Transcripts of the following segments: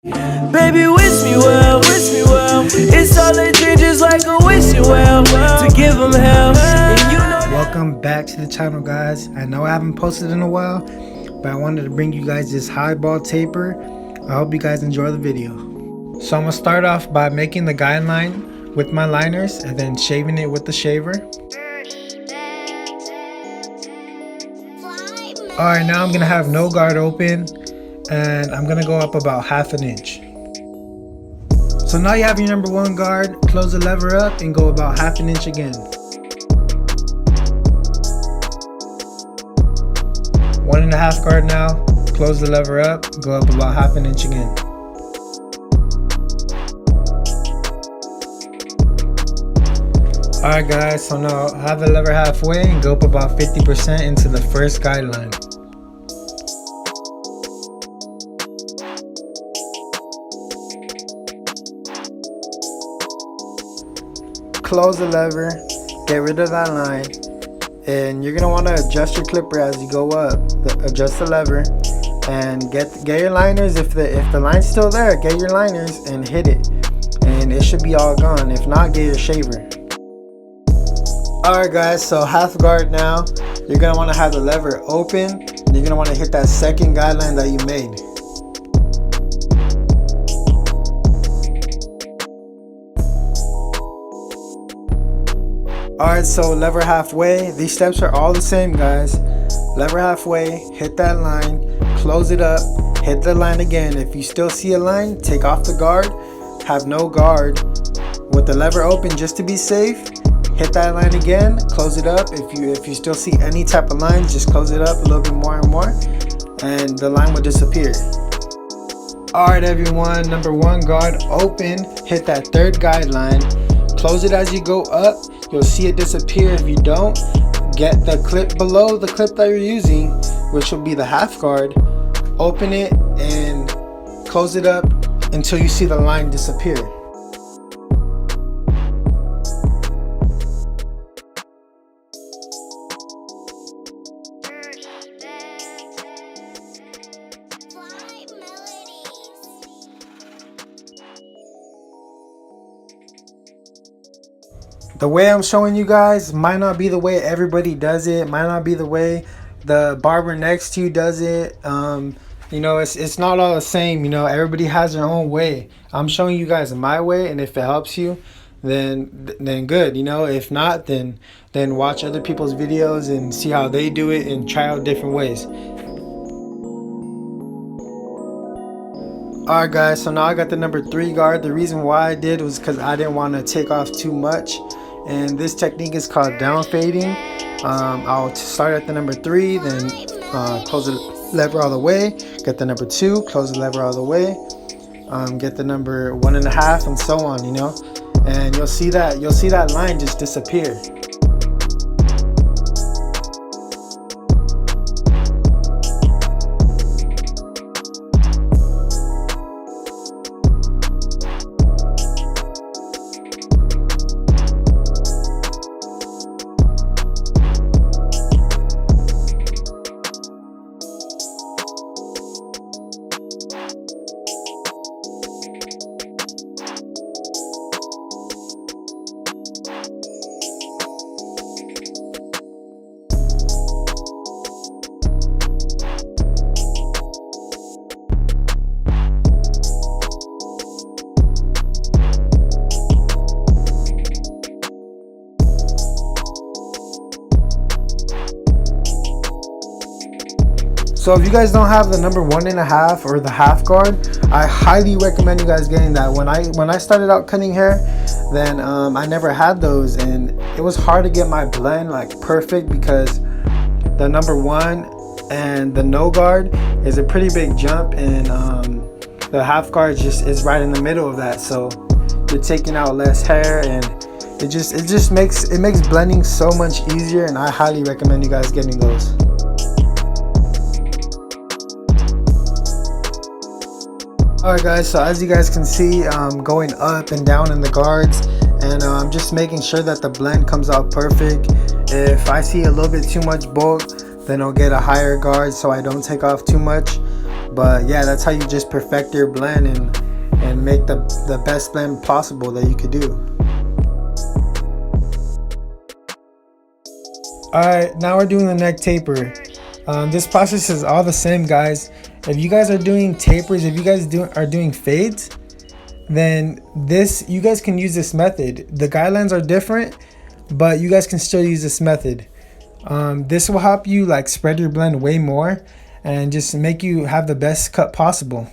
Baby, wish me well, wish me well. It's all they dream, just like a wishing well, to give them hell. And you know. Welcome back to the channel, guys. I know I haven't posted in a while, but I wanted to bring you guys this highball taper. I hope you guys enjoy the video. So I'm gonna start off by making the guideline with my liners and then shaving it with the shaver. Alright, now I'm gonna have no guard open and I'm gonna go up about ½ an inch. So now you have your number 1 guard, close the lever up and go about ½ an inch again. 1.5 guard now, close the lever up, go up about ½ an inch again. Alright guys, so now have the lever halfway and go up about 50% into the first guideline. Close the lever, get rid of that line, and you're gonna want to adjust your clipper as you go up. Adjust the lever and get your liners. If the line's still there, get your liners and hit it, and it should be all gone. If not, get your shaver. Alright guys, so half guard now. You're gonna want to have the lever open. And you're gonna want to hit that second guideline that you made. Alright, so lever halfway. These steps are all the same, guys. Lever halfway, hit that line, close it up, hit the line again. If you still see a line, take off the guard, have no guard. With the lever open, just to be safe, hit that line again, close it up. If you still see any type of lines, just close it up a little bit more and more, and the line will disappear. Alright everyone, number 1 guard open, hit that third guideline, close it as you go up. You'll see it disappear. If you don't, get the clip below the clip that you're using, which will be the half guard, open it and close it up until you see the line disappear. The way I'm showing you guys might not be the way everybody does it, might not be the way the barber next to you does it. You know, it's not all the same. You know, everybody has their own way. I'm showing you guys my way, and if it helps you, then good. You know, if not, then watch other people's videos and see how they do it and try out different ways. Alright guys, so now I got the number 3 guard. The reason why I did was because I didn't want to take off too much. And this technique is called down fading. I'll start at the number 3, then close the lever all the way, get the number 2, close the lever all the way, get the number 1.5, and so on, you know. And you'll see that line just disappear. So if you guys don't have the number 1.5 or the half guard, I highly recommend you guys getting that. When I started out cutting hair, then I never had those, and it was hard to get my blend like perfect because the number 1 and the no guard is a pretty big jump, and the half guard is right in the middle of that, so you're taking out less hair, and it makes blending so much easier, and I highly recommend you guys getting those. Alright guys, so as you guys can see, I'm going up and down in the guards, and I'm just making sure that the blend comes out perfect. If I see a little bit too much bulk, then I'll get a higher guard so I don't take off too much. But yeah, that's how you just perfect your blend and make the best blend possible that you could do. Alright, now we're doing the neck taper. This process is all the same, guys. If you guys are doing tapers, if you guys are doing fades, then you guys can use this method. The guidelines are different, but you guys can still use this method. This will help you like spread your blend way more and just make you have the best cut possible.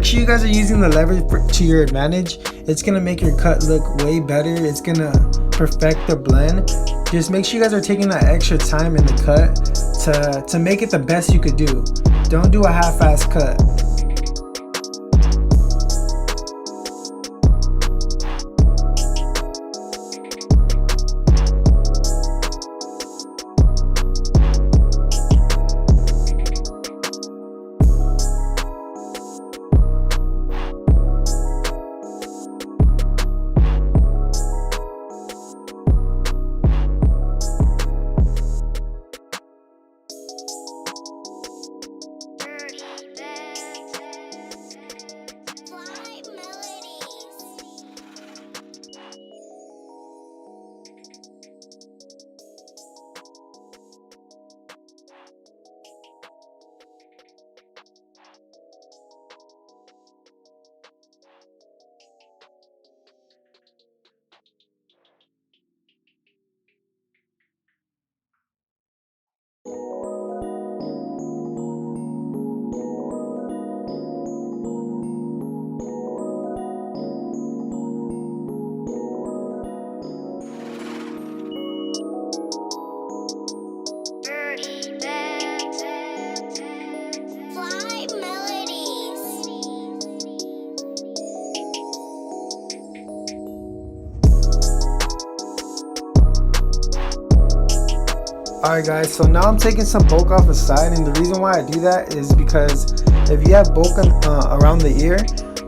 sure you guys are using the lever to your advantage. It's gonna make your cut look way better. It's gonna perfect the blend. Just make sure you guys are taking that extra time in the cut to make it the best you could do. Don't do a half-assed cut. Alright guys, so now I'm taking some bulk off the side, and the reason why I do that is because if you have bulk around the ear,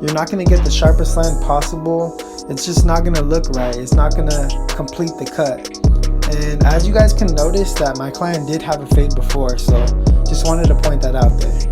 you're not going to get the sharpest line possible. It's just not going to look right. It's not going to complete the cut. And as you guys can notice that my client did have a fade before, so just wanted to point that out there.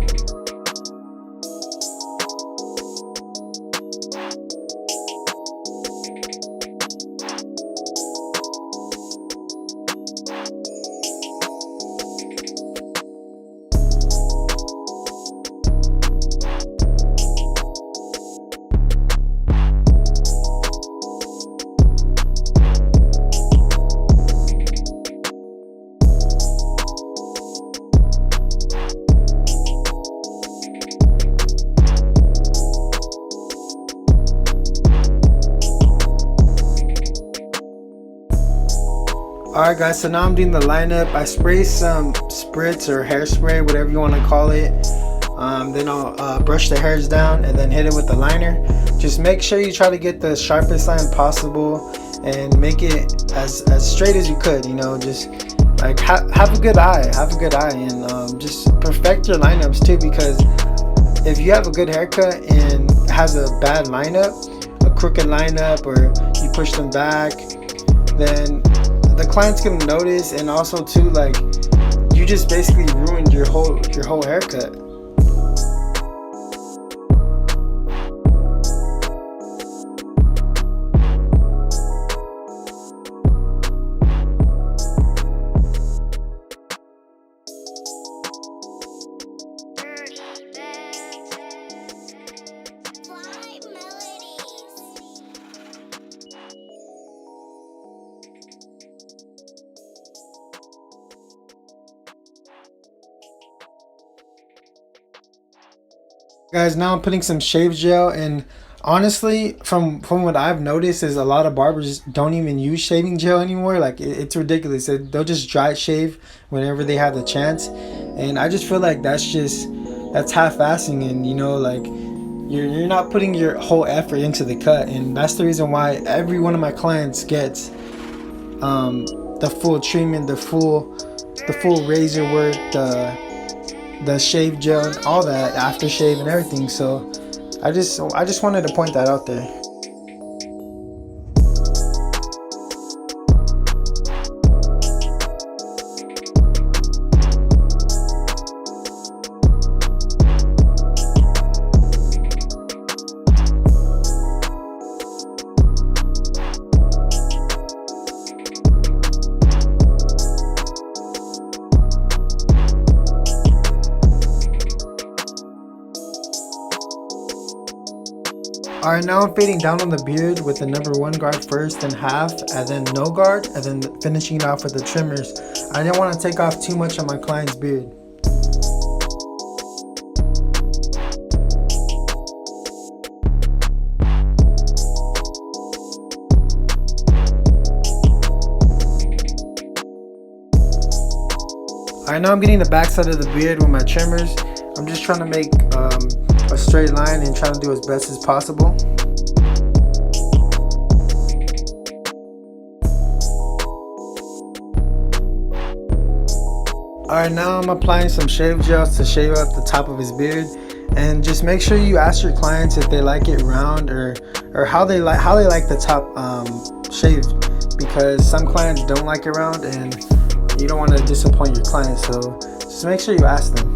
Alright guys, so now I'm doing the lineup. I spray some spritz or hairspray, whatever you want to call it. Then I'll brush the hairs down and then hit it with the liner. Just make sure you try to get the sharpest line possible and make it as straight as you could, you know. Just like have a good eye, and just perfect your lineups too, because if you have a good haircut and has a bad lineup, a crooked lineup, or you push them back, then the client's gonna notice, and also too, like, you just basically ruined your whole haircut. Guys, now I'm putting some shave gel, and honestly, from what I've noticed, is a lot of barbers don't even use shaving gel anymore. Like, it's ridiculous. They'll just dry shave whenever they have the chance, and I just feel like that's half-assing, and you know, like, you're not putting your whole effort into the cut, and that's the reason why every one of my clients gets the full treatment, the full razor work, the shave gel, and all that aftershave and everything. So I just wanted to point that out there. Alright, now I'm fading down on the beard with the number 1 guard first, then half, and then no guard, and then finishing it off with the trimmers. I didn't want to take off too much on my client's beard. Alright, now I'm getting the back side of the beard with my trimmers. I'm just trying to make a straight line and trying to do as best as possible. Alright, now I'm applying some shave gels to shave out the top of his beard. And just make sure you ask your clients if they like it round or how they like the top shaved, because some clients don't like it round and you don't want to disappoint your clients, so just make sure you ask them.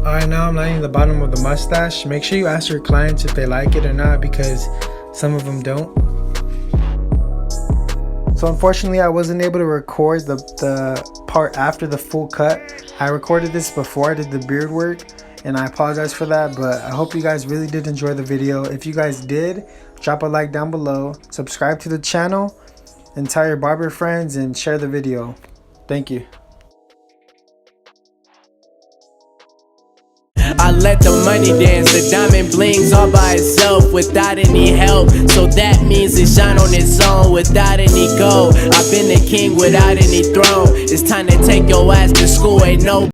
Alright, now I'm lining the bottom of the mustache. Make sure you ask your clients if they like it or not, because some of them don't. So unfortunately I wasn't able to record the part after the full cut. I recorded this before I did the beard work, and I apologize for that, but I hope you guys really did enjoy the video. If you guys did, drop a like down below, subscribe to the channel, and tell your barber friends, and share the video. Thank you. I let the money dance, the diamond blings all by itself without any help. So that means it shine on its own without any gold. I've been the king without any throne. It's time to take your ass to school, ain't no